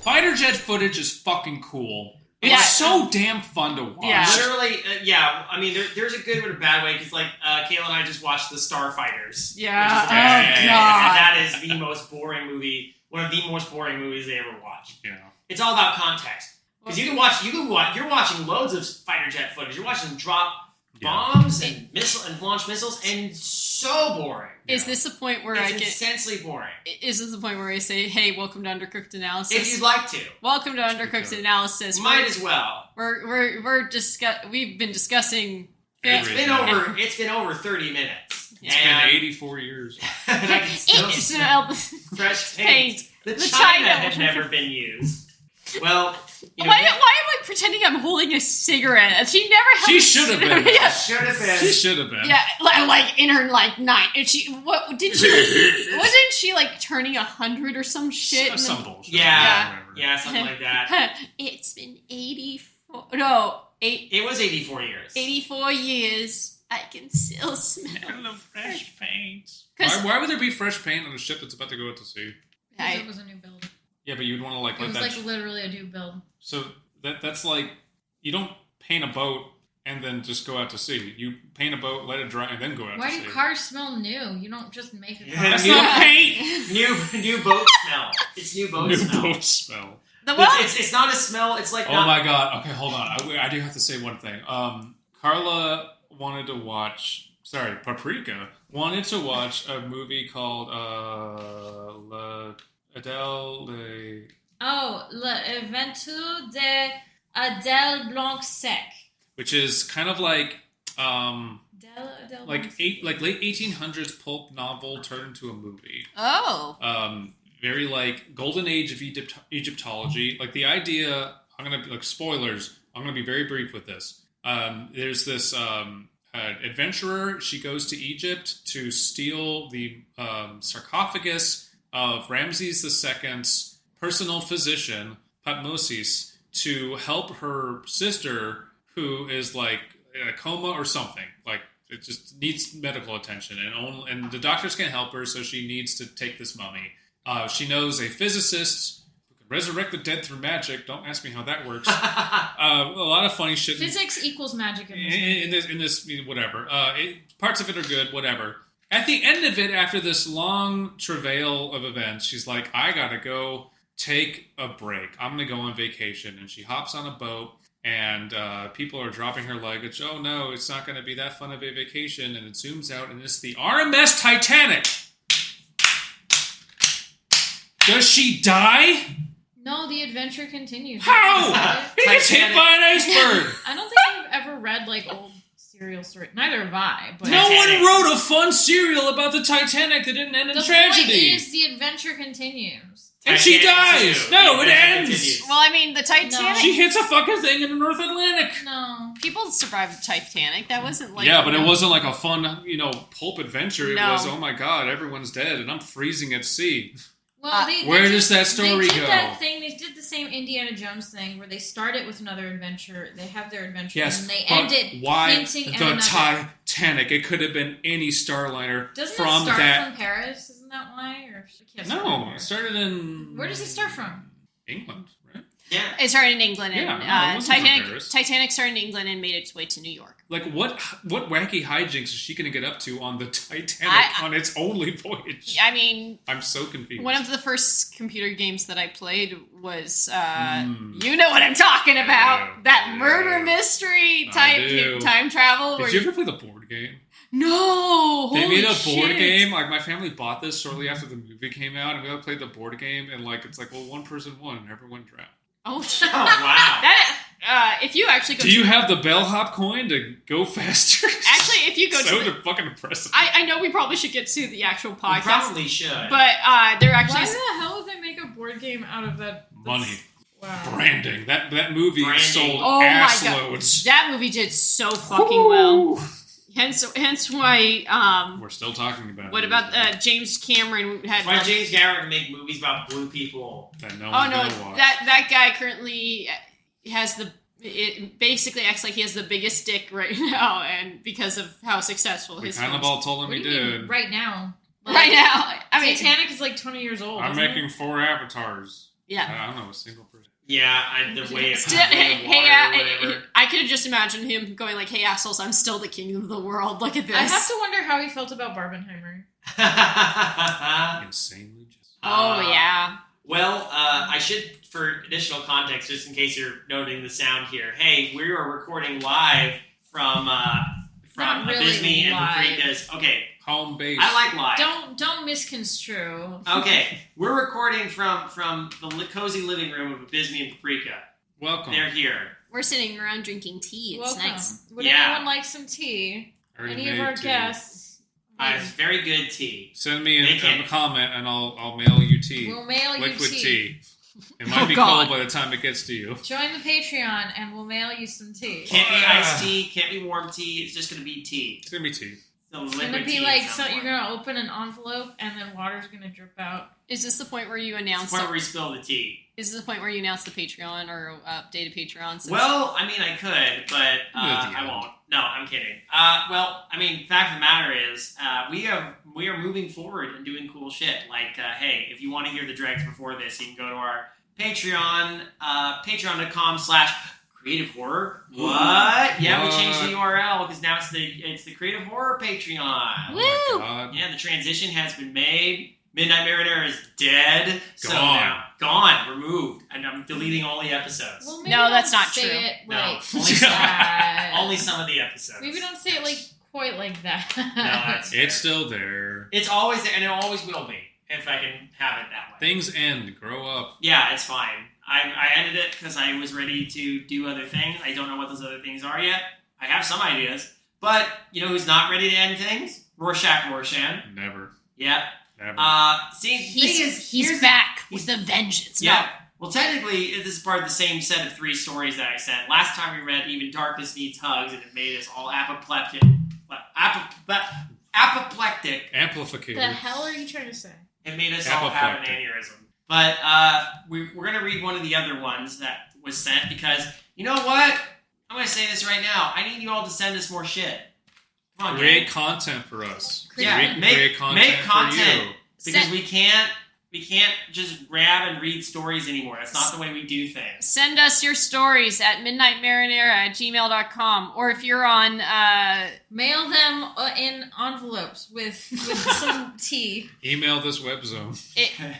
Fighter jet footage is fucking cool. It's so damn fun to watch. Yeah. Literally, I mean, there's a good and a bad way, because, like, Kaela and I just watched The Starfighters. Yeah. God. That is the most boring movie, one of the most boring movies they ever watched. Yeah. It's all about context. Because you're watching loads of fighter jet footage. You're watching them drop bombs and launch missiles, and so boring. Is this the point where it's intensely boring. Is this the point where I say, "Hey, welcome to Undercooked Analysis"? If you'd like to, welcome to Undercooked Analysis. Might as well. We've been discussing. It's been over 30 minutes. It's been 84 years. And I can still smell fresh paint. The China had never been used. Well, why am I pretending I'm holding a cigarette? She never held. She should have been. She should have been. Yeah, like in her nine. And she wasn't she like turning 100 or some shit? Some bullshit. Yeah, something like that. It's been 84. No, It was 84 years. 84 years. I can still smell the fresh paint. Why would there be fresh paint on a ship that's about to go out to sea? Because it was a new build. Yeah, but you'd want to let that... It was like literally a new build. So that's like, you don't paint a boat and then just go out to sea. You paint a boat, let it dry, and then go out to sea. Why do cars smell new? You don't just make a car. That's not paint! New boat smell. It's new boat smell. New boat smell. It's not a smell, it's like... Oh my god, okay, hold on. I do have to say one thing. Carla wanted to watch... Sorry, Paprika wanted to watch a movie called L'Aventure de Adèle Blanc-Sec. Which is kind of like like late 1800s pulp novel turned into a movie. Oh. Very like golden age of Egyptology. Like the idea, I'm gonna like spoilers. I'm gonna be very brief with this. There's this adventurer. She goes to Egypt to steal the sarcophagus of Ramses II's personal physician, Thutmose, to help her sister, who is like in a coma or something. Like it just needs medical attention, and the doctors can't help her, so she needs to take this mummy. She knows a physicist who can resurrect the dead through magic. Don't ask me how that works. A lot of funny shit. Physics equals magic in this whatever. Parts of it are good, whatever. At the end of it, after this long travail of events, she's like, I gotta go take a break. I'm gonna go on vacation. And she hops on a boat, and people are dropping her luggage. Oh no, it's not gonna be that fun of a vacation. And it zooms out, and it's the RMS Titanic. Does she die? No, the adventure continues. How? He gets hit by an iceberg. I don't think I've ever read like old serial story. Neither have I. But no one wrote a fun serial about the Titanic that didn't end in tragedy. The point is, the adventure continues. And she dies. No, it ends. Well, I mean, the Titanic. No. She hits a fucking thing in the North Atlantic. No, people survived the Titanic. That wasn't like but it wasn't like a fun, pulp adventure. It was, oh my god, everyone's dead and I'm freezing at sea. Well, where does that story go? They did the same Indiana Jones thing where they start it with another adventure. They have their adventure, yes, and they end it hinting at the Titanic? It could have been any starliner. Doesn't from it start that... from Paris? Isn't that why? Or no, it started in... Where does it start from? England, right? Yeah. It started in England. And, Titanic started in England and made its way to New York. Like, what wacky hijinks is she going to get up to on the Titanic on its only voyage? I mean... I'm so confused. One of the first computer games that I played was... You know what I'm talking about! That murder mystery type time travel. Did you ever play the board game? No! They made a board game. Like, my family bought this shortly after the movie came out, and we all played the board game, and it's like, well, one person won, and everyone drowned. Oh, wow. That, if you actually go... Do you have the bellhop coin to go faster? Actually, if you go to fucking impressive. I know we probably should get to the actual podcast. We probably should. But they're actually... Why the hell would they make a board game out of that? Money. Wow. Branding. That movie sold ass loads. That movie did so fucking well. Hence why... we're still talking about it. What about James Cameron? Why James Cameron make movies about blue people? That no one's gonna watch. That guy currently has it basically acts like he has the biggest dick right now, and because of how successful his kind of all told him what he do you did. mean right now. Right now. I mean, Titanic is like 20 years old. I'm making 4 avatars. Yeah. I don't know, a single person. Yeah, the way of Still, I could have just imagined him going like, "Hey assholes, I'm still the king of the world. Look at this." I have to wonder how he felt about Barbenheimer. Insanely just. Oh yeah. Well, I should, for additional context, just in case you're noting the sound here. Hey, we are recording live from Not really Abysmii and live. Papreeka's. Okay, Home base. I like live. Don't misconstrue. Okay, we're recording from the cozy living room of Abysmii and Papreeka. Welcome. They're here. We're sitting around drinking tea. It's Welcome. nice. Would Yeah. anyone like some tea? Already Any of made our tea. guests? It's very good tea. Send me They a can't- comment and I'll mail you tea. We'll mail you Liquid tea. It might Oh, be God. cold by the time it gets to you. Join the Patreon and we'll mail you some tea. Can't be iced tea. Can't be warm tea. It's just gonna be tea. It's gonna be tea. So It's liquid gonna be tea like at so some you're point. gonna open an envelope and then water's gonna drip out. Is this the point where you It's announce? the point where we spill the tea. Is this the point where you announce the Patreon or updated Patreon? Since Well, I mean, I could, but I won't. No, I'm kidding. Well, I mean, fact of the matter is, we are moving forward and doing cool shit. Like, hey, if you want to hear the dregs before this, you can go to our Patreon, patreon.com/creative horror. What? Yeah, we changed the URL because now it's the creative horror Patreon. Woo! Oh my god. Yeah, the transition has been made. Midnight Marinara is dead. So Gone. now, gone, removed, and I'm deleting all the episodes. Well, maybe No, that's don't not say true. It No, like only that. Only some of the episodes. Maybe don't say it like quite like that. No, that's fair. It's still there. It's always there, and it always will be if I can have it that way. Things end. Grow up. Yeah, it's fine. I ended it because I was ready to do other things. I don't know what those other things are yet. I have some ideas, but you know who's not ready to end things? Rorshack Rorshan. Never. Yep. Never. See, he's here's back with a vengeance. Yeah. Well, technically, this is part of the same set of 3 stories that I sent. Last time we read Even Darkness Needs Hugs, and it made us all apoplectic. Apoplectic. Amplificator. The hell are you trying to say? It made us all have an aneurysm. But we're going to read one of the other ones that was sent because, you know what? I'm going to say this right now. I need you all to send us more shit. Come on, Create gang. content for us. Yeah, Create content for you. Because we can't just grab and read stories anymore. That's not the way we do things. Send us your stories at midnightmarinara@gmail.com, or if you're on Mail them in envelopes with some tea. Email this web zone.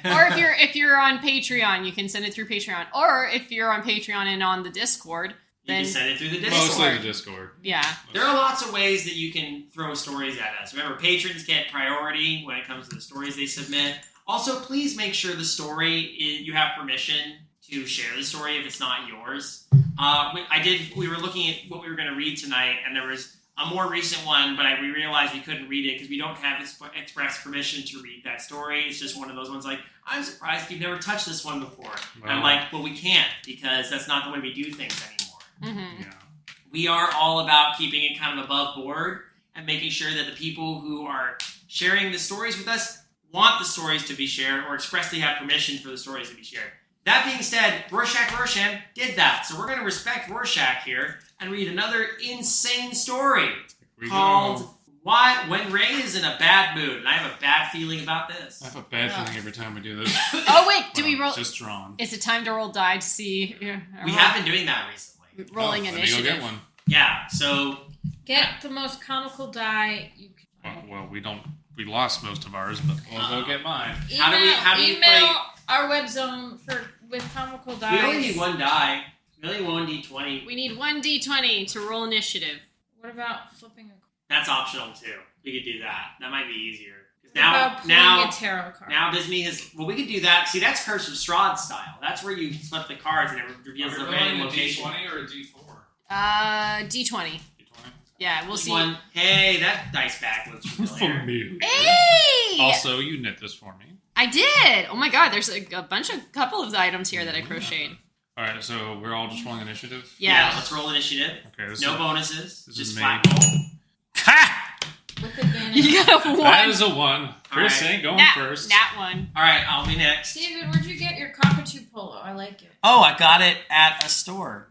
or if you're on Patreon, you can send it through Patreon. Or if you're on Patreon and on the Discord, You then can send it through the Discord. Mostly the Discord. yeah. There are lots of ways that you can throw stories at us. Remember, patrons get priority when it comes to the stories they submit. Also, please make sure the story you have permission to share the story if it's not yours. We were looking at what we were going to read tonight, and there was a more recent one, but we realized we couldn't read it because we don't have express permission to read that story. It's just one of those ones like, I'm surprised you've never touched this one before. And I'm like, well, we can't because that's not the way we do things anymore. Mm-hmm. Yeah. We are all about keeping it kind of above board and making sure that the people who are sharing the stories with us want the stories to be shared or expressly have permission for the stories to be shared. That being said, Rorshack Rorshan did that. So we're going to respect Rorshack here and read another insane story called When Ray is in a Bad Mood. And I have a bad feeling about this. I have a bad feeling every time we do this. Oh wait, do we roll? Just drawn. Is it time to roll die to see? We have been doing that recently. Rolling Let me initiative. go get one. Yeah, so Get the most comical die you can. Well, we lost most of ours, but we'll go get mine. How do we email play- our web zone with comical dice. we only need one die. We only need one D20. We need 1d20 to roll initiative. What about flipping a coin? That's optional too. We could do that. That might be easier. 'Cause What about pulling a tarot card? Now Abysmii has. Well, we could do that. See, that's Curse of Strahd style. That's where you flip the cards and it reveals the random location. or a D4? D20. D20. Yeah, we'll see. One. Hey, that dice bag looks familiar. Familiar. Hey! Also, you knit this for me. I did. Oh my god, there's a couple of items here that I crocheted. All right, so we're all just rolling initiative. Yeah. Let's roll initiative. Okay. This No is, bonuses. this Just is me. flat roll. Ha! With advantage. You got a one. That is a 1. Chris All right. ain't going Nat, first. Nat one. All right, I'll be next. David, where'd you get your cockatoo polo? I like it. Oh, I got it at a store.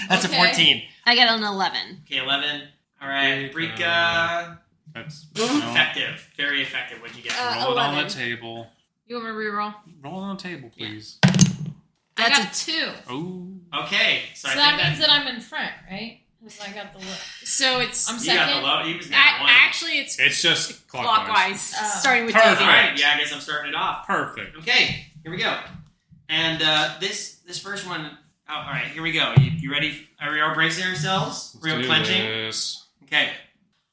That's Okay. a 14. I got an 11. Okay, 11. All right, Paprika. Paprika. That's Effective. Very effective. What'd you get? roll it on the 11. table. You want me to reroll? Roll on the table, please. That's got 2. Oh. Okay, So that means that I'm in front, right? Because I got the low. So it's... I'm You second. got the low. You was got one. Actually, it's just clockwise. Starting with Perfect. David. All right. Yeah, I guess I'm starting it off. Perfect. Okay, here we go. And this first one. Oh, all right, here we go. You ready? Are we all bracing ourselves? Real clenching. This. Okay.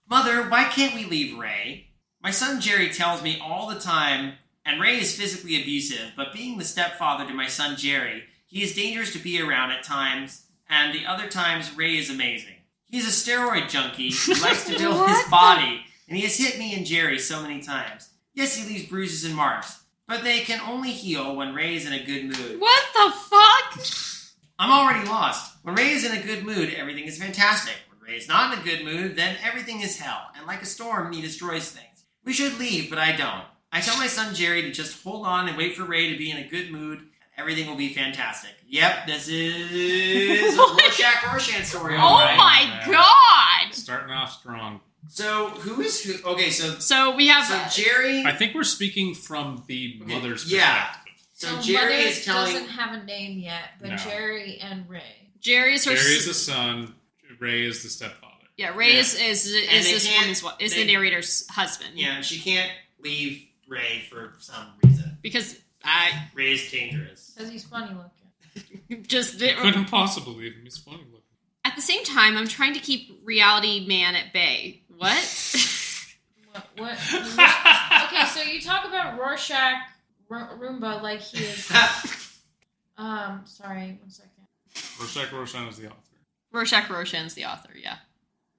Mother, why can't we leave Ray? My son Jerry tells me all the time, and Ray is physically abusive, but being the stepfather to my son Jerry, he is dangerous to be around at times, and the other times Ray is amazing. He's a steroid junkie who likes to build his body, and he has hit me and Jerry so many times. Yes, he leaves bruises and marks, but they can only heal when Ray is in a good mood. What the fuck? I'm already lost. When Ray is in a good mood, everything is fantastic. When Ray is not in a good mood, then everything is hell, and like a storm, he destroys things. We should leave, but I don't. I tell my son Jerry to just hold on and wait for Ray to be in a good mood, and everything will be fantastic. Yep, this is a Rorshack Rorshan story. Oh my god! Starting off strong. So, who is who? Okay, So we have... so Jerry... I think we're speaking from the mother's Yeah. perspective. So Jerry Mother is telling... doesn't have a name yet, but No. Jerry and Ray. Jerry is her... Jerry is the son. Ray is the stepfather. Yeah, Ray Yeah. is And this they woman's... Is the narrator's husband. Yeah, she can't leave Ray for some reason. Because I... Ray is dangerous. Because he's funny looking. Just... Couldn't possibly leave him. He's funny looking. At the same time, I'm trying to keep Reality Man at bay. What? What? Okay, so you talk about Rorschach Roomba like he is... sorry, 1 second. Rorshack Rorshan is the author. Rorshack Rorshan's the author, yeah.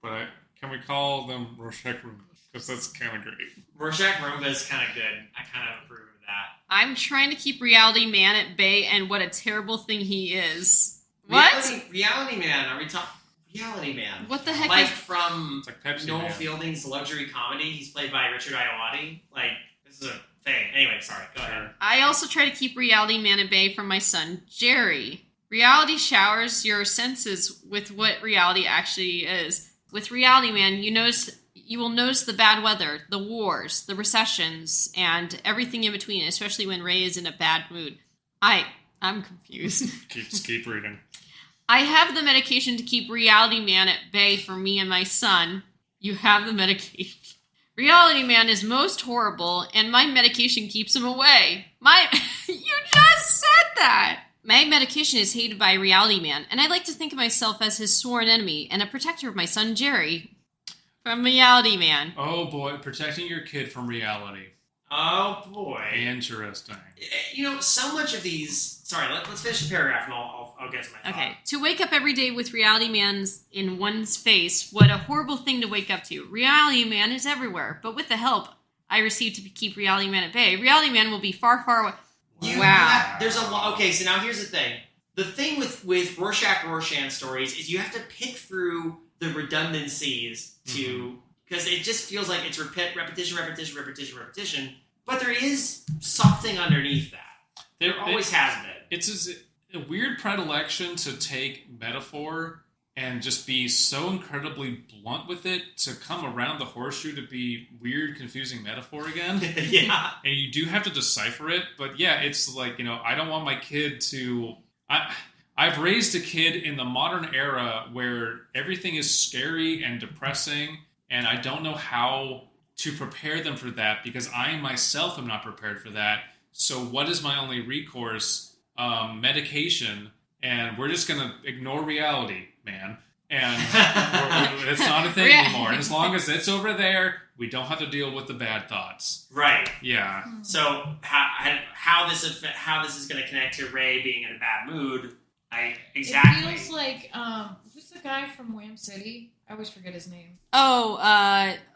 But can we call them Rorshack Roomba? Because that's kind of great. Rorschach Roomba is kind of good. I kind of approve of that. I'm trying to keep Reality Man at bay, and what a terrible thing he is. What? Reality Man. Are we talking... Reality Man. What the heck Like is... from It's like Pepsi Noel Man. Fielding's luxury comedy. He's played by Richard Iowati. Like, this is a thing. Anyway, sorry. Go ahead. I also try to keep Reality Man at bay from my son, Jerry. Reality showers your senses with what reality actually is. With Reality Man, you will notice the bad weather, the wars, the recessions, and everything in between, especially when Ray is in a bad mood. I'm confused. Just keep reading. I have the medication to keep Reality Man at bay for me and my son. You have the medication. Reality Man is most horrible, and my medication keeps him away. You just said that! My medication is hated by Reality Man, and I like to think of myself as his sworn enemy and a protector of my son Jerry. From Reality Man. Oh boy, protecting your kid from reality. Oh, boy. Interesting. So much of these... Sorry, let's finish the paragraph and I'll get to my thought. Okay, to wake up every day with Reality Man in one's face, what a horrible thing to wake up to. Reality Man is everywhere, but with the help I receive to keep Reality Man at bay, Reality Man will be far, far away. There's a lot... Okay, so now here's the thing. The thing with Rorshack Rorshan stories is you have to pick through the redundancies to... Because it just feels like it's repetition, but there is something underneath that. There always has been. It's a weird predilection to take metaphor and just be so incredibly blunt with it to come around the horseshoe to be weird, confusing metaphor again. Yeah. And you do have to decipher it, but yeah, it's like, I don't want my kid to... I've raised a kid in the modern era where everything is scary and depressing, and I don't know how to prepare them for that because I myself am not prepared for that. So what is my only recourse? Medication, and we're just going to ignore reality, man. And it's not a thing anymore. And as long as it's over there, we don't have to deal with the bad thoughts. Right. Yeah. So how this is going to connect to Ray being in a bad mood? Exactly. It feels like who's the guy from Wham City? I always forget his name. Oh,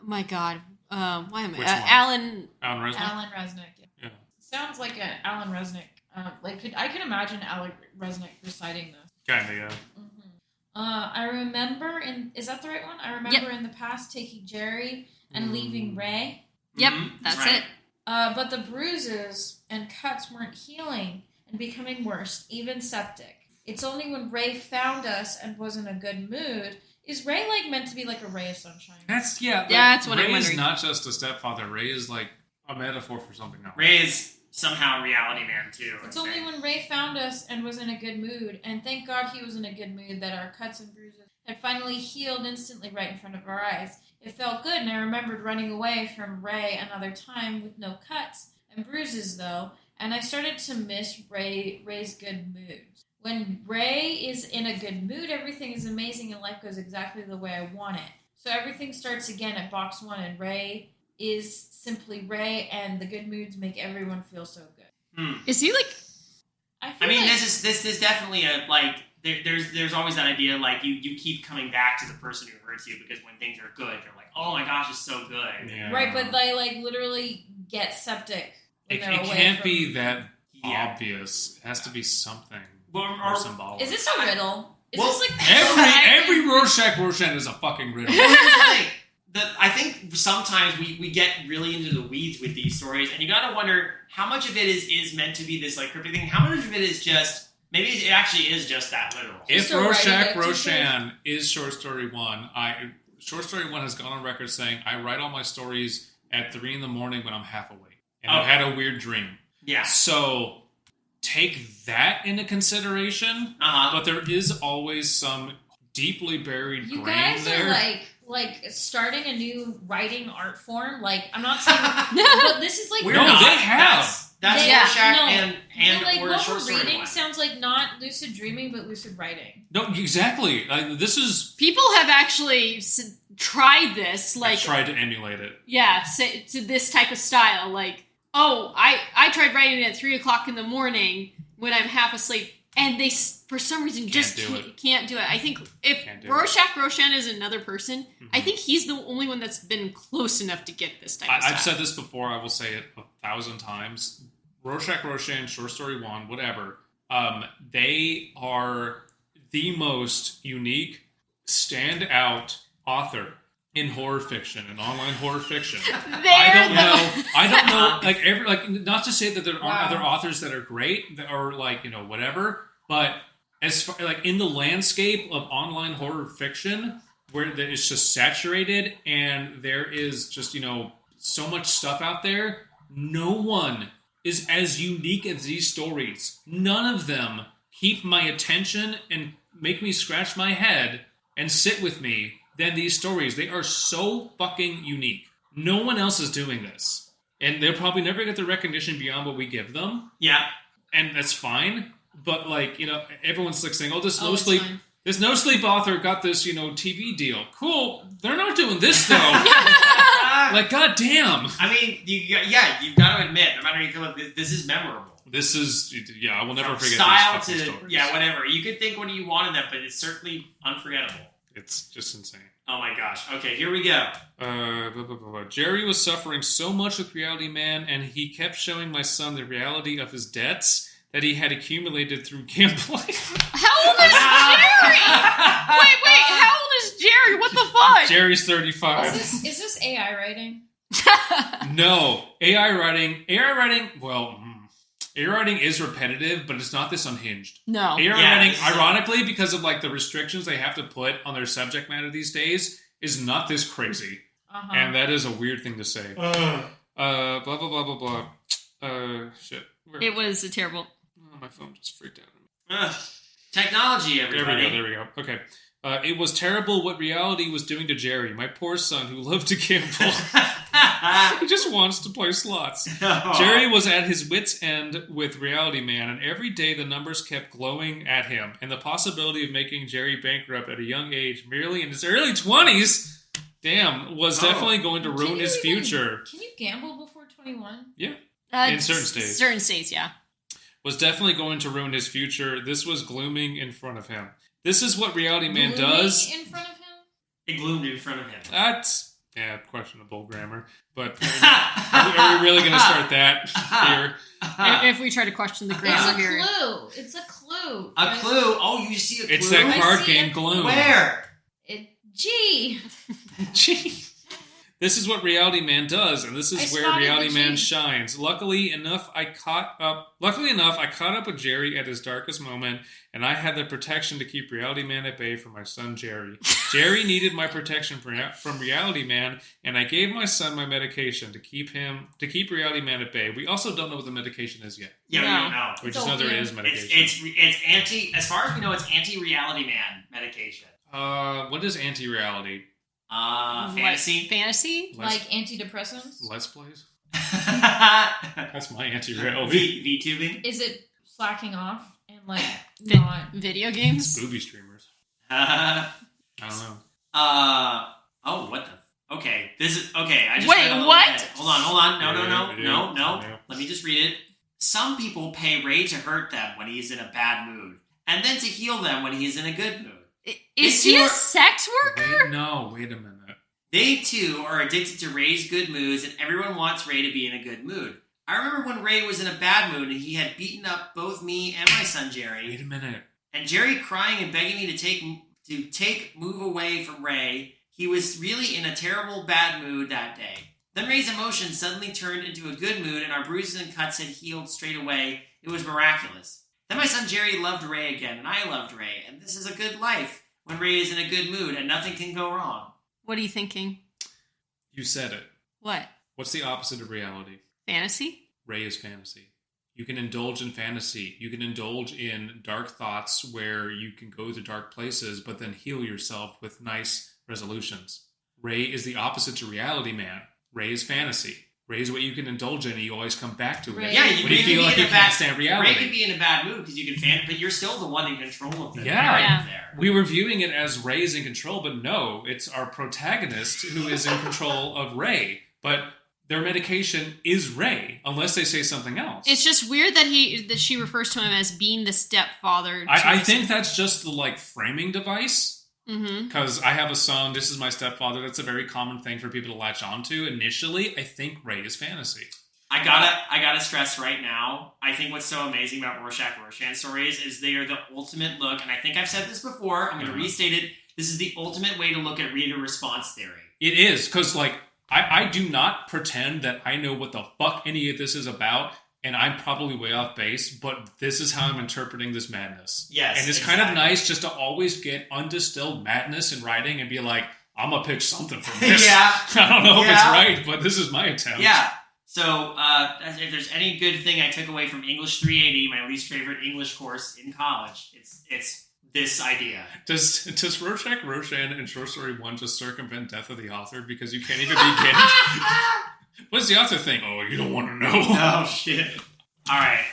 my God. Why am I? Which one? Alan Resnick? Alan Resnick. Yeah. Sounds like an Alan Resnick. I can imagine Alan Resnick reciting this. Kinda, yeah. Mm-hmm. I remember is that the right one? I remember in the past taking Jerry and leaving Ray. Yep, Mm-hmm. that's right. it. But the bruises and cuts weren't healing and becoming worse, even septic. It's only when Ray found us and was in a good mood. Is Ray meant to be like a ray of sunshine? That's what I'm Ray is wondering. not just a stepfather. Ray is like a metaphor for something else. Ray is somehow Reality Man too. It's only when Ray found us and was in a good mood, and thank God he was in a good mood, that our cuts and bruises had finally healed instantly right in front of our eyes. It felt good, and I remembered running away from Ray another time with no cuts and bruises, though, and I started to miss Ray's good moods. When Ray is in a good mood, everything is amazing and life goes exactly the way I want it. So everything starts again at box 1, and Ray is simply Ray, and the good moods make everyone feel so good. Is he like? I mean, this is definitely a like. There's always that idea like you keep coming back to the person who hurts you because when things are good, you're like, oh my gosh, it's so good. Yeah. Right, but they like literally get septic. It can't be that obvious. It has to be something more symbolic. Is this a riddle? Is Well, this like every Rorshack Rorshan is a fucking riddle. Well, here's the thing. I think sometimes we get really into the weeds with these stories, and you gotta wonder how much of it is meant to be this like cryptic thing. How much of it is just maybe it actually is just that literal. If Rorshack Rorshan is short story 1, short story 1 has gone on record saying I write all my stories at 3 a.m. when I'm half awake and I've had a weird dream. Yeah. So take that into consideration, but there is always some deeply buried you grain guys there. are like starting a new writing art form. Like I'm not saying, but this is like No, they have. That's Rorshack and like or what short we're story reading one. sounds like not lucid dreaming, but lucid writing. No, exactly. This is People have actually tried this, like tried to emulate it. yeah, to this type of style. Like, oh, I tried writing it at 3:00 in the morning when I'm half asleep, and they for some reason just can't do it. I think if Rorshack Rorshan is another person, I think he's the only one that's been close enough to get this type of style. I've said this before. I will say it 1,000 times. Rorshack Rorshan, short story 1, whatever. They are the most unique, standout author in horror fiction and online horror fiction. I don't know. Like not to say that there aren't other authors that are great or like whatever, but as far like in the landscape of online horror fiction, where it's just saturated and there is just so much stuff out there, no one is as unique as these stories. None of them keep my attention and make me scratch my head and sit with me than these stories. They are so fucking unique. No one else is doing this. And they'll probably never get the recognition beyond what we give them. Yeah. And that's fine. But everyone's like saying, oh, this no sleep author got this, TV deal. Cool. They're not doing this though. Like, goddamn. I mean, you've got to admit, no matter how you feel, this is memorable. This is, I will never forget style these fucking stories. Yeah, whatever. You could think what you want in that, but it's certainly unforgettable. It's just insane. Oh my gosh. Okay, here we go. Jerry was suffering so much with Reality Man, and he kept showing my son the reality of his debts that he had accumulated through gambling. How old is Jerry? Wait, how old is Jerry? What the fuck? Jerry's 35. Is this AI writing? No. AI writing, well, AI writing is repetitive, but it's not this unhinged. No. AI writing, ironically, because of the restrictions they have to put on their subject matter these days, is not this crazy. And that is a weird thing to say. Blah, blah, blah, blah, blah. Shit. It was a terrible... Oh, my phone just freaked out. Technology, everybody. There we go. Okay. It was terrible what reality was doing to Jerry, my poor son who loved to gamble. He just wants to play slots. Jerry was at his wit's end with Reality Man, and every day the numbers kept glowing at him, and the possibility of making Jerry bankrupt at a young age, merely in his early 20s, was definitely going to ruin his future. Can you gamble before 21? Yeah. In certain states. Certain states, yeah. Was definitely going to ruin his future. This was glooming in front of him. This is what Reality Man does. In front of him? It gloomed in front of him. That's questionable grammar. But are we really going to start that here? If we try to question the grammar here. It's a clue. A clue? Oh, you see a clue? It's that card game Gloom. Where? G. G. This is what Reality Man does, and this is I where spotted Reality the Man G. shines. Luckily enough, I caught up with Jerry at his darkest moment, and I had the protection to keep Reality Man at bay from my son Jerry. Jerry needed my protection from Reality Man, and I gave my son my medication to keep Reality Man at bay. We also don't know what the medication is yet. Yeah, we No. don't know. We It's just know there opium. is medication. It's anti. As far as we know, it's anti-reality man medication. What is anti-reality? Fantasy. Fantasy? Like antidepressants? Let's Plays? That's my anti-reality. VTubing. Is it slacking off and like Vi- not? Video games? Booby streamers. I I don't know. Oh, what the? Okay, this is okay. I just Wait, read a little what? bit. Hold on. No. Yeah. Let me just read it. Some people pay Ray to hurt them when he's in a bad mood, and then to heal them when he's in a good mood. Is If he you a are- sex worker? Wait a minute. They too are addicted to Ray's good moods, and everyone wants Ray to be in a good mood. I remember when Ray was in a bad mood and he had beaten up both me and my son Jerry. Wait a minute. And Jerry crying and begging me to move away from Ray. He was really in a terrible bad mood that day. Then Ray's emotions suddenly turned into a good mood, and our bruises and cuts had healed straight away. It was miraculous. Then my son Jerry loved Ray again, and I loved Ray. And this is a good life when Ray is in a good mood, and nothing can go wrong. What are you thinking? You said it. What? What's the opposite of reality? Fantasy? Ray is fantasy. You can indulge in fantasy. You can indulge in dark thoughts where you can go to dark places, but then heal yourself with nice resolutions. Ray is the opposite to Reality Man. Ray is fantasy. Ray is what you can indulge in, and you always come back to it. Ray- Yeah, When you feel like you can't stand Ray reality. can be in a bad mood because you can fan, but you're still the one in control of the Yeah. narrative there. We were viewing it as Ray is in control, but no, it's our protagonist who is in control of Ray. But their medication is Ray, unless they say something else. It's just weird that she refers to him as being the stepfather. I think that's just the framing device. Mm-hmm. Because I have a son, this is my stepfather. That's a very common thing for people to latch onto. Initially, I think Ray is fantasy. I gotta stress right now. I think what's so amazing about Rorshack Rorshan stories is they are the ultimate look, and I think I've said this before. I'm going to restate it. This is the ultimate way to look at reader response theory. It is, because I do not pretend that I know what the fuck any of this is about, and I'm probably way off base, but this is how I'm interpreting this madness. Yes, and it's kind of nice just to always get undistilled madness in writing and be like, I'm gonna pick something from this. Yeah. I don't know if Yeah. it's right, but this is my attempt. Yeah. So, if there's any good thing I took away from English 380, my least favorite English course in college, it's this idea. Does Rorshack Rorshan in Short Story 1 just circumvent death of the author because you can't even begin? What does the author think? Oh, you don't want to know. Oh, shit. All right.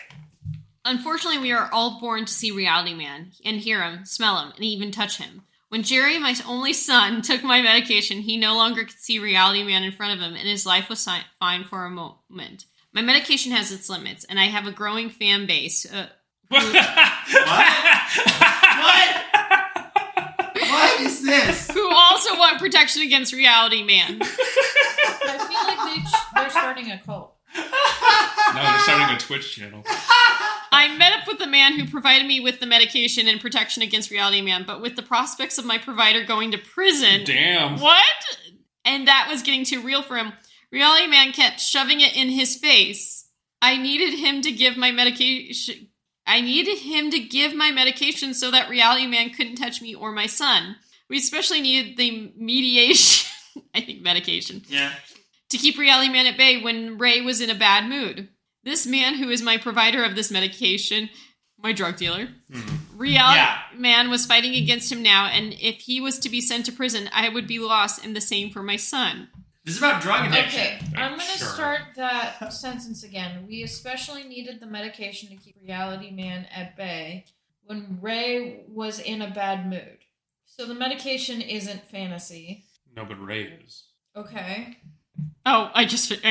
Unfortunately, we are all born to see Reality Man and hear him, smell him, and even touch him. When Jerry, my only son, took my medication, he no longer could see Reality Man in front of him, and his life was fine for a moment. My medication has its limits, and I have a growing fan base. What? What is this? Who also want protection against Reality Man. I feel like they're starting a cult. No, they're starting a Twitch channel. I met up with the man who provided me with the medication and protection against Reality Man, but with the prospects of my provider going to prison. Damn. What? And that was getting too real for him. Reality Man kept shoving it in his face. I needed him to give my medication. So that Reality Man couldn't touch me or my son. We especially needed the mediation, I think medication, Yeah. to keep Reality Man at bay when Ray was in a bad mood. This man who is my provider of this medication, my drug dealer, Reality Man was fighting against him now, and if he was to be sent to prison, I would be lost, and the same for my son. This is about drug addiction. Okay, I'm going to Sure. start that sentence again. We especially needed the medication to keep Reality Man at bay when Ray was in a bad mood. So the medication isn't fantasy. No, but Ray is. Okay. Oh, I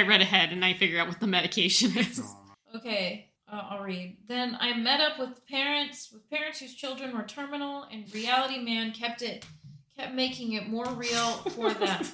read ahead, and I figured out what the medication is. Okay, I'll read. Then I met up with parents whose children were terminal, and Reality Man kept making it more real for them.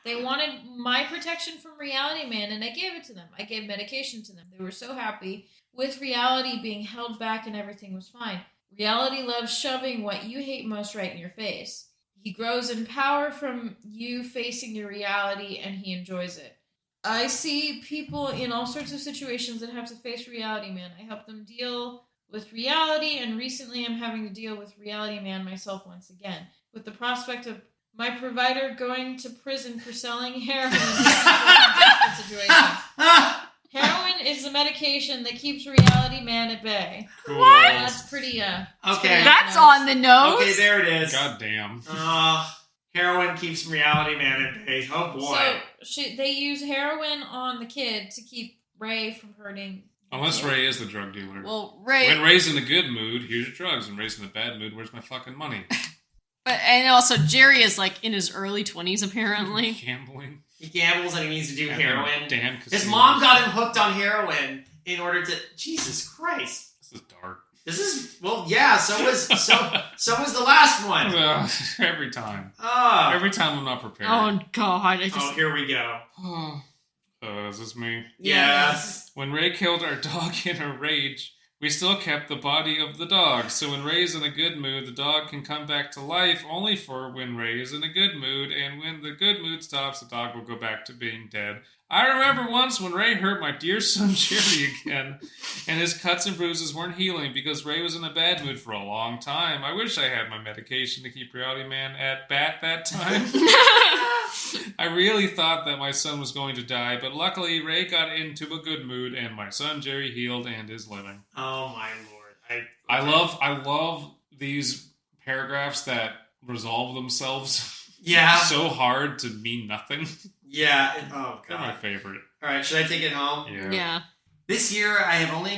They wanted my protection from Reality Man, and I gave it to them. I gave medication to them. They were so happy with reality being held back and everything was fine. Reality loves shoving what you hate most right in your face. He grows in power from you facing your reality, and he enjoys it. I see people in all sorts of situations that have to face Reality Man. I help them deal with reality, and recently I'm having to deal with Reality Man myself once again, with the prospect of my provider going to prison for selling heroin in a desperate situation. Heroin is the medication that keeps Reality Man at bay. Cool. What? That's pretty, Okay. That's on the nose. Okay, there it is. God damn. Heroin keeps Reality Man at bay. Oh boy. So they use heroin on the kid to keep Ray from hurting. Unless Ray is the drug dealer. Well, Ray. When Ray's in a good mood, here's your drugs. When Ray's in a bad mood, where's my fucking money? And also, Jerry is like in his early 20s, apparently. Gambling. He gambles and he needs to do And heroin. Damn His casinos. mom got him hooked on heroin in order to. Jesus Christ. This is dark. This is yeah. So was the last one. Every time. Oh, Every time I'm not prepared. Oh, God. here we go. Is this me? Yes. When Ray killed our dog in a rage, we still kept the body of the dog. So when Ray's in a good mood, the dog can come back to life only for when Ray is in a good mood. And when the good mood stops, the dog will go back to being dead. I remember once when Ray hurt my dear son Jerry again, and his cuts and bruises weren't healing because Ray was in a bad mood for a long time. I wish I had my medication to keep Reality Man at bat that time. I really thought that my son was going to die, but luckily Ray got into a good mood, and my son Jerry healed and is living. Oh my lord! I love these paragraphs that resolve themselves. Yeah. So hard to mean nothing. Yeah. Oh They're my god. favorite. All right. Should I take it home? Yeah. This year, I have only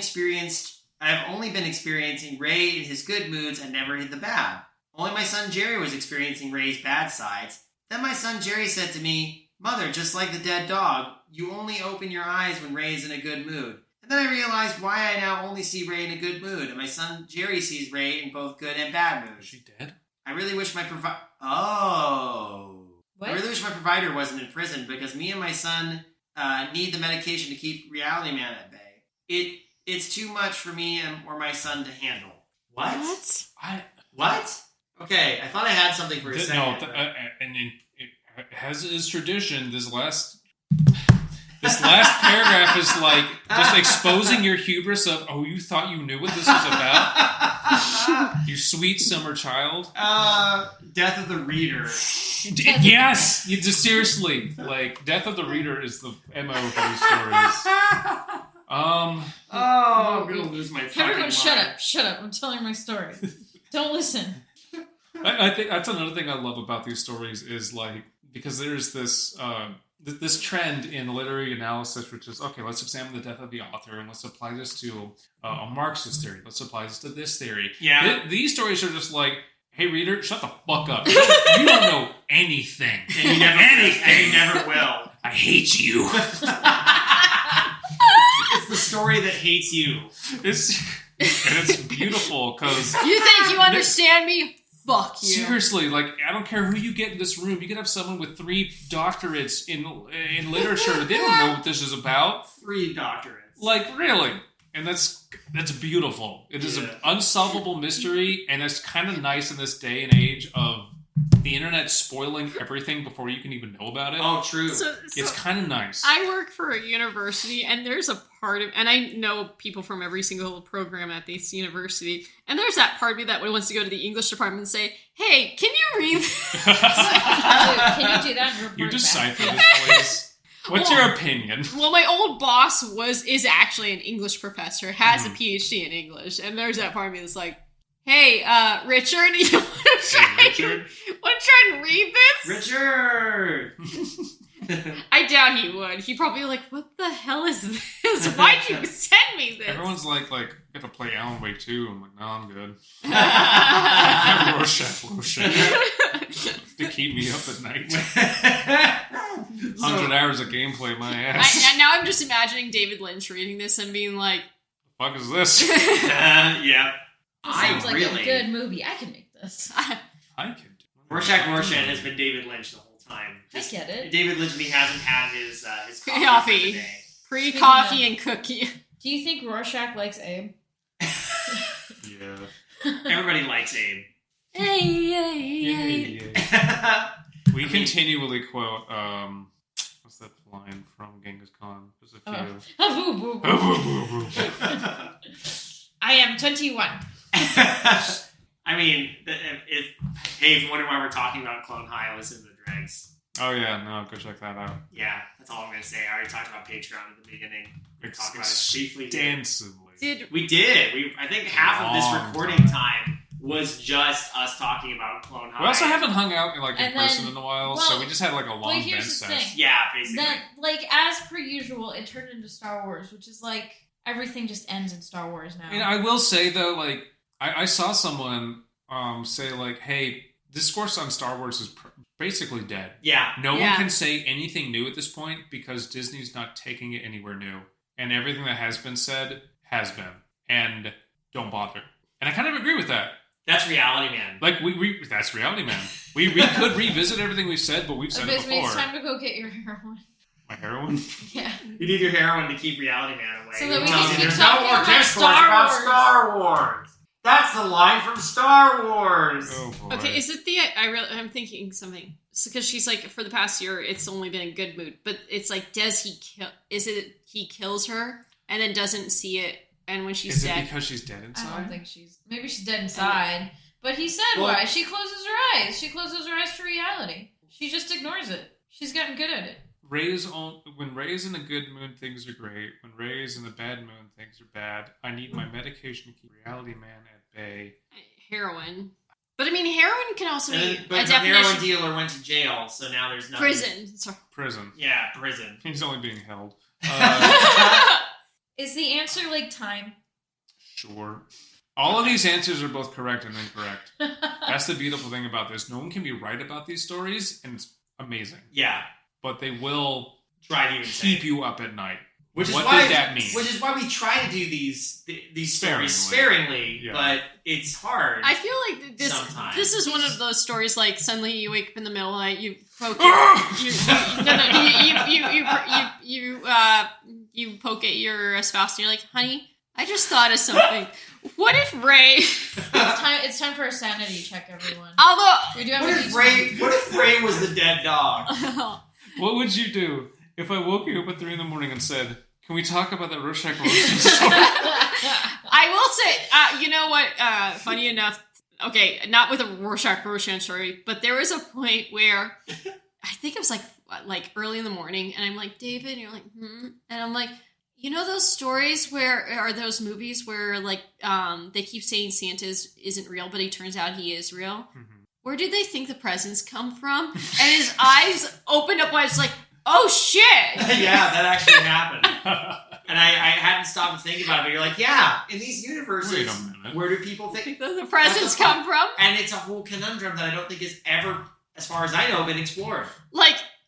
been experiencing Ray in his good moods and never in the bad. Only my son Jerry was experiencing Ray's bad sides. Then my son Jerry said to me, "Mother, just like the dead dog, you only open your eyes when Ray is in a good mood." And then I realized why I now only see Ray in a good mood, and my son Jerry sees Ray in both good and bad Is moods. she dead? I really wish my provider... What? I really wish my provider wasn't in prison because me and my son need the medication to keep Reality Man at bay. It's too much for me or my son to handle. What? What? Okay, I thought I had something for a second. No, as is tradition, this last paragraph is like just exposing your hubris of, oh, you thought you knew what this was about? You sweet summer child. Death of the Reader. Yes! You just seriously, like, Death of the Reader is the MO for these stories. I'm gonna lose my fucking Everyone, mind. shut up! I'm telling my story. Don't listen. I think that's another thing I love about these stories is, like, because there's this this trend in literary analysis, which is, okay, let's examine the death of the author and let's apply this to a Marxist theory. Let's apply this to this theory. Yeah. These stories are just like, hey, reader, shut the fuck up. You don't know anything. And you never will. I hate you. It's the story that hates you. It's beautiful because You think you understand me? Fuck you. seriously, like, I don't care who you get in this room. You could have someone with 3 doctorates in literature. They don't know what this is about. 3 doctorates. Like, really. And that's beautiful. It is an unsolvable mystery, and it's kind of nice in this day and age of the internet spoiling everything before you can even know about it. Oh, true. So It's kind of nice. I work for a university, and there's a part of, and I know people from every single program at this university, and there's that part of me that wants to go to the English department and say, "Hey, can you read this?" Dude, can you do that? And report You back? decipher this place. What's your opinion? Well, my old boss is actually an English professor, has a PhD in English, and there's that part of me that's like, "Hey, Richard, you want to try and read this?" Richard! I doubt he would. He'd probably be like, "What the hell is this? Why'd you send me this?" Everyone's like, gotta play Alan Wake 2. I'm like, no, I'm good. I have Rorshack Rorshan to keep me up at night. 100 hours of gameplay, my ass. Now I'm just imagining David Lynch reading this and being like, The fuck is this? Yeah. This sounds like a good movie. I can make this. I can do Rorschach Rorshan has been David Lynch the whole time. I get it. David Lynch hasn't had his coffee. Coffee. For the day. pre-coffee and cookie. Do you think Rorschach likes Abe? Yeah. Everybody likes Abe. Hey. We continually quote, what's that line from Genghis Khan? There's a few. I am 21. I mean, if you're wondering why we're talking about Clone High, I was in the dregs. Oh yeah, no, go check that out. Yeah, that's all I'm going to say. I already talked about Patreon at the beginning. We talked about it briefly. Extensively. We did. I think half of this recording time was just us talking about Clone High. We also haven't hung out in person then, in a while, so we just had like a long bench here's the thing. session. Yeah, basically. Then, as per usual, it turned into Star Wars, which is everything just ends in Star Wars now. And I will say though, I saw someone say hey, discourse on Star Wars is basically dead. Yeah. No one can say anything new at this point because Disney's not taking it anywhere new. And everything that has been said has been. And don't bother. And I kind of agree with that. That's Reality Man. That's Reality Man. We could revisit everything we've said, but we've said it before. It's time to go get your heroin. My heroin? Yeah. You need your heroin to keep Reality Man away. So that we Tells can you keep there's talking no more about discourse Star about Wars. Star Wars. That's the line from Star Wars. Oh boy. Okay, is it I'm thinking something. Because she's for the past year, it's only been in good mood. But it's does he kill? Is it he kills her and then doesn't see it? And when she's dead, it because she's dead inside? I don't think maybe she's dead inside. But he said why. She closes her eyes. She closes her eyes to reality. She just ignores it. She's gotten good at it. When Ray's in a good mood, things are great. When Ray's in a bad mood, things are bad. I need my medication to keep Reality Man at bay. Heroin. But I mean, heroin can also be but a the definition. heroin dealer went to jail, so now there's nothing. Prison. Sorry. Prison. Yeah, prison. He's only being held. Is the answer time? Sure. All of these answers are both correct and incorrect. That's the beautiful thing about this. No one can be right about these stories, and it's amazing. Yeah. But they will try to keep you up at night. What does that mean? Which is why we try to do these stories sparingly, but it's hard. I feel like sometimes. This is one of those stories suddenly you wake up in the middle of the night, you poke you poke at your spouse and you're like, honey, I just thought of something. What if Ray? It's time for a sanity check, everyone. Although, what if Ray was the dead dog? What would you do if I woke you up at 3 a.m. and said, "Can we talk about that Rorshack Rorshan story?" I will say, you know what? Funny enough, okay, not with a Rorshack Rorshan story, but there was a point where I think it was early in the morning, and I'm like, David, and you're like, and I'm like, you know those stories those movies where they keep saying Santa isn't real, but he turns out he is real? Mm-hmm. Where do they think the presents come from? And his eyes opened up wide. It's like, oh shit! Yeah, that actually happened. And I hadn't stopped to think about it, but you're like, yeah, in these universes, where do people think the presents come from? And it's a whole conundrum that I don't think has ever, as far as I know, been explored.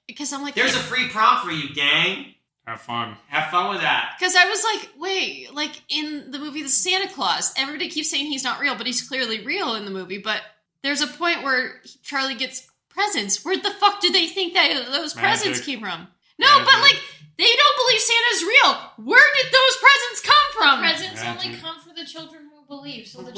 Because I'm like, there's a free prompt for you, gang. Have fun. Have fun with that. Because I was like, wait, in the movie The Santa Claus, everybody keeps saying he's not real, but he's clearly real in the movie. But there's a point where Charlie gets presents. Where the fuck do they think that those presents came from? No, but they don't believe Santa's real. Where did those presents come from? Presents only come for the children who believe. So what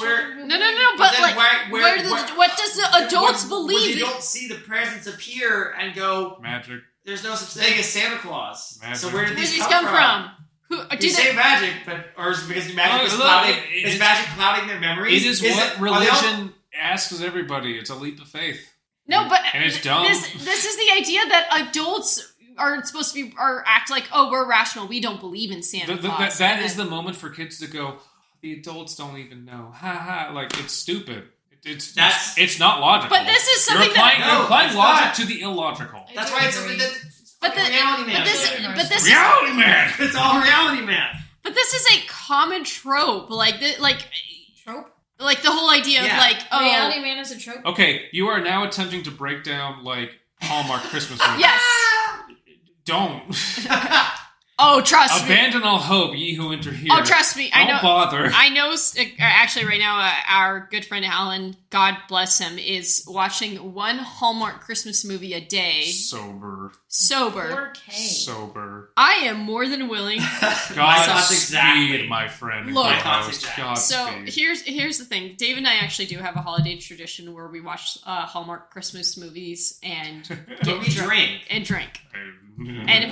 does the adults believe? You don't see the presents appear and go magic. There's no such thing as Santa Claus. Magic. So where did these come from? You say magic, or is it because magic is magic clouding their memories? It is what religion asks everybody. It's a leap of faith. No, but and it's dumb. This is the idea that adults are supposed to act like, oh, we're rational. We don't believe in Santa Claus. That is the moment for kids to go, the adults don't even know. Ha ha. It's stupid. It's not logical. But this is something you're applying logic to the illogical. That's why it's something that's Reality Man. Reality Man. It's all Reality Man. But this is a common trope. Trope? The whole idea of Reality Man is a trope. Okay, you are now attempting to break down Hallmark Christmas movies. Yes. Don't. Oh, trust me. Abandon all hope, ye who enter here. Oh, trust me. Don't bother. I know. Actually, right now, our good friend Alan, God bless him, is watching one Hallmark Christmas movie a day. Sober. 4K. Sober. I am more than willing. Godspeed, my friend. Look. Godspeed. So here's the thing. Dave and I actually do have a holiday tradition where we watch Hallmark Christmas movies and But we drink. and drink. And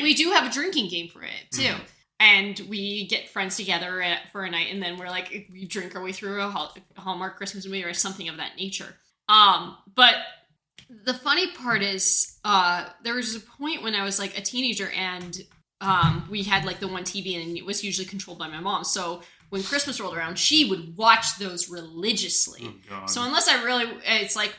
we do have a drinking game for it too. Mm-hmm. And we get friends together for a night, and then we're like, we drink our way through a Hallmark Christmas movie or something of that nature. But the funny part is, there was a point when I was like a teenager, and we had like the one TV, and it was usually controlled by my mom. So when Christmas rolled around, she would watch those religiously. Oh, God. So unless I really, it's like,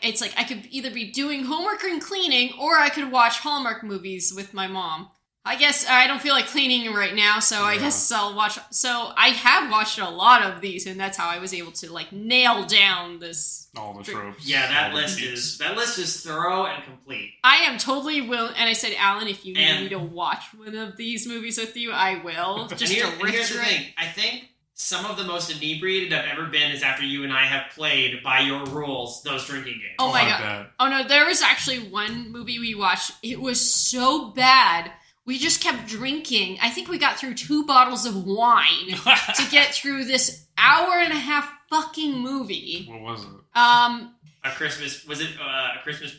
it's like I could either be doing homework and cleaning, or I could watch Hallmark movies with my mom. I guess I don't feel like cleaning right now, so I guess I'll watch. So I have watched a lot of these, and that's how I was able to like nail down this. All the tropes. Yeah, that list is thorough and complete. I am totally willing, and I said, Alan, if you need me to watch one of these movies with you, I will. Just and here's the thing. I think some of the most inebriated I've ever been is after you and I have played by your rules those drinking games. Oh my God. Oh no, there was actually one movie we watched. It was so bad. We just kept drinking. I think we got through 2 bottles of wine to get through this hour-and-a-half fucking movie. What was it? A Christmas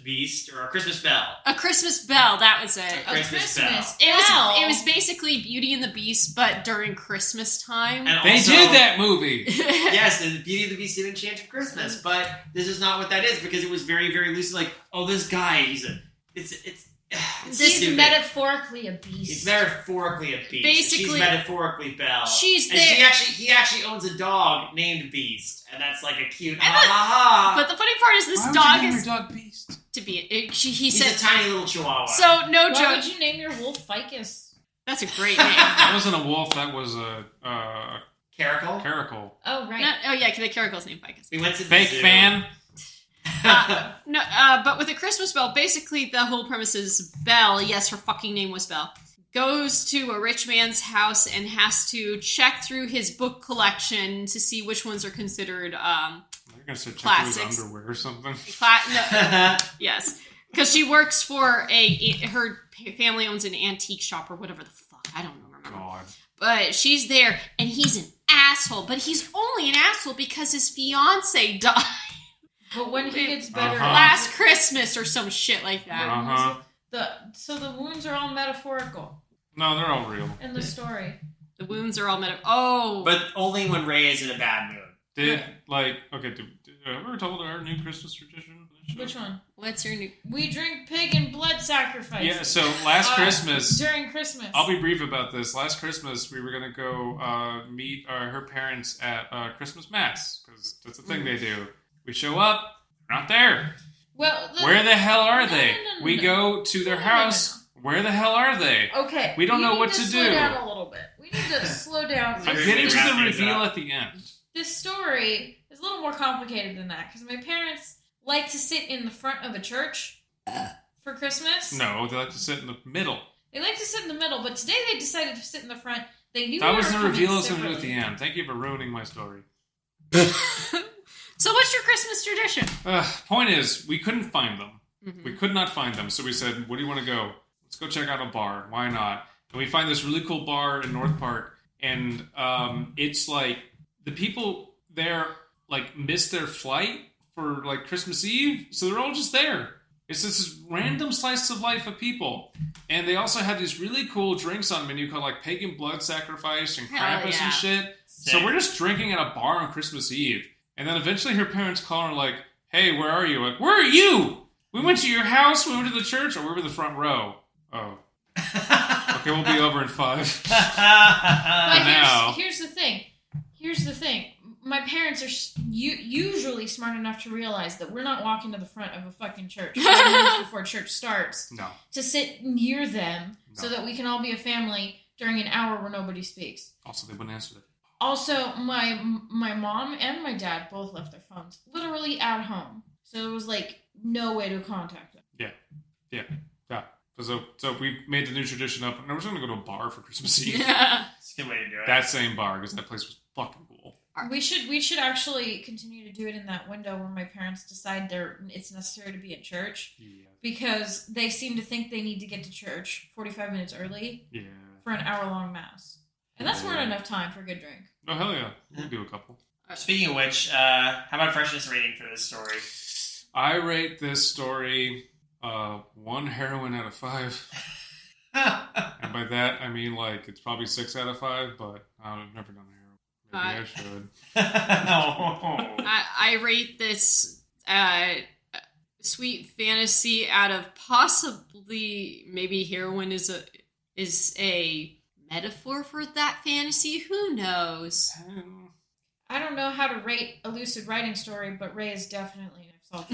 Beast or a Christmas Bell? A Christmas Bell, that was it. A Christmas Bell. It was basically Beauty and the Beast, but during Christmas time. And they did that movie. Yes, the Beauty and the Beast did Enchanted Christmas, but this is not what that is, because it was very, very loosely like, oh, this guy, He's metaphorically a beast. He's metaphorically a beast. Basically, she's metaphorically Belle. She's and there. He actually owns a dog named Beast, and that's like a cute But the funny part is, this Why dog would you name is your dog Beast. To be. He He's said a tiny little chihuahua. So no joke. Why would you name your wolf Ficus? That's a great name. That wasn't a wolf. That was a Caracal. Caracal. Oh right. The Caracal's named Ficus. We went to Fake the zoo. fan. But with the Christmas Bell, basically the whole premise is Belle, yes, her fucking name was Belle, goes to a rich man's house and has to check through his book collection to see which ones are considered You're gonna start checking his underwear or something. Yes, because she works for her family owns an antique shop or whatever the fuck, I don't remember. God. But she's there, and he's an asshole, but he's only an asshole because his fiance died. But when he gets better, last Christmas or some shit like that. So the wounds are all metaphorical. No, they're all real. In the story, the wounds are all but only when Ray is in a bad mood. Did I ever told our new Christmas tradition? Which one? What's your new? We drink pig and blood sacrifice. Yeah. So last Christmas, during Christmas, I'll be brief about this. Last Christmas, we were gonna go meet her parents at Christmas Mass, because that's the thing they do. We show up, they're not there. Well, where the hell are they? No. We go to their house. Where the hell are they? Okay. We don't know what to do. Slow down a little bit. We need to slow down. I'm getting to the reveal at the end. This story is a little more complicated than that, because my parents like to sit in the front of a church for Christmas. No, they like to sit in the middle. They like to sit in the middle, but today they decided to sit in the front. They knew that was the reveal I was going to do at the end. Thank you for ruining my story. So what's your Christmas tradition? Point is, we couldn't find them. Mm-hmm. We could not find them. So we said, where do you want to go? Let's go check out a bar. Why not? And we find this really cool bar in North Park. And it's like the people there like missed their flight for like Christmas Eve. So they're all just there. It's just this random slice of life of people. And they also have these really cool drinks on the menu called like pagan blood sacrifice and Krampus and shit. So we're just drinking at a bar on Christmas Eve. And then eventually her parents call her like, hey, where are you? Like, where are you? We went to your house, we went to the church, or we were in the front row. Oh. Okay, we'll be over in 5. But here's the thing. My parents are usually smart enough to realize that we're not walking to the front of a fucking church 5 minutes before church starts. No. To sit near them so that we can all be a family during an hour where nobody speaks. Also, they wouldn't answer it. Also, my mom and my dad both left their phones literally at home. So it was like no way to contact them. Yeah. So we made the new tradition up, and I was going to go to a bar for Christmas Eve. Yeah. It's a good way to do it. That same bar, because that place was fucking cool. We should actually continue to do it in that window where my parents decide it's necessary to be at church. Yeah. Because they seem to think they need to get to church 45 minutes early for an hour-long mass. And that's more than enough time for a good drink. Oh, hell yeah. We can do a couple. Speaking of which, how about freshness rating for this story? I rate this story 1 heroin out of 5. And by that, I mean, like, it's probably 6 out of 5, but I've never done heroin. Maybe I should. I rate this sweet fantasy out of possibly maybe heroin is a metaphor for that fantasy. Who knows? I don't know how to rate a lucid writing story, but Ray is definitely an assault.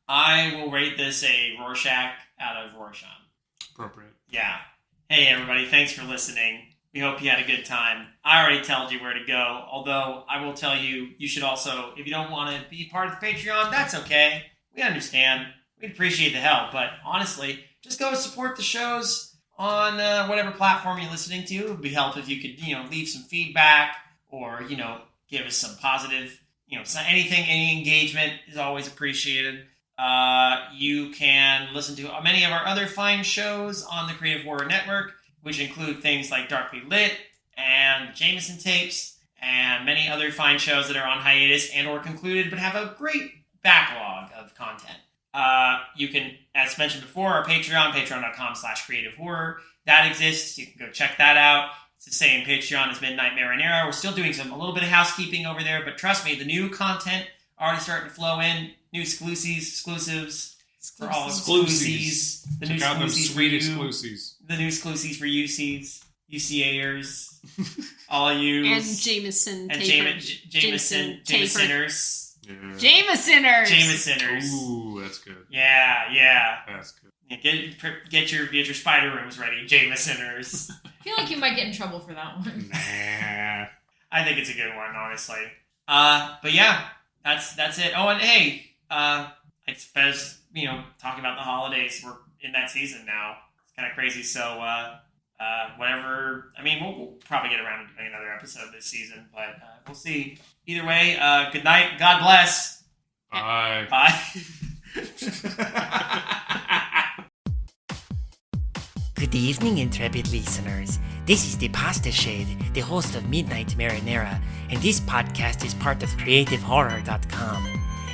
I will rate this a Rorshack out of Rorshan. Appropriate. Yeah. Hey, everybody. Thanks for listening. We hope you had a good time. I already told you where to go, although I will tell you, you should also, if you don't want to be part of the Patreon, that's okay. We understand. We'd appreciate the help, but honestly, just go support the shows on whatever platform you're listening to. It would be helpful if you could, leave some feedback or, give us some positive, any engagement is always appreciated. You can listen to many of our other fine shows on the Creative Horror Network, which include things like Darkly Lit and Jameson Tapes and many other fine shows that are on hiatus and or concluded but have a great backlog of content. You can, as mentioned before, our Patreon, patreon.com/creative horror. That exists. You can go check that out. It's the same Patreon as Midnight Marinara. We're still doing a little bit of housekeeping over there, but trust me, the new content already starting to flow in. New exclusives for all exclusives. The new Check out them exclusives sweet for you. exclusives. The new exclusives for UCAers, all you And Jameson and Taper. Jamesoners. Yeah. Jamesoners. Ooh, that's good. Yeah. That's good. Yeah, get your spider rooms ready, Jamesoners. I feel like you might get in trouble for that one. Nah. I think it's a good one, honestly. But yeah, that's it. Oh, and hey, I suppose talking about the holidays, we're in that season now. It's kind of crazy. So whatever. I mean, we'll probably get around to doing another episode this season, but we'll see. Either way, good night. God bless. Bye. Bye. Good evening, intrepid listeners. This is the Pasta Shade, the host of Midnight Marinara, and this podcast is part of CreativeHorror.com,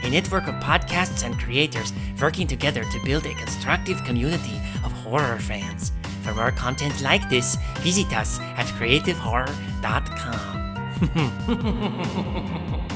a network of podcasts and creators working together to build a constructive community of horror fans. For more content like this, visit us at CreativeHorror.com.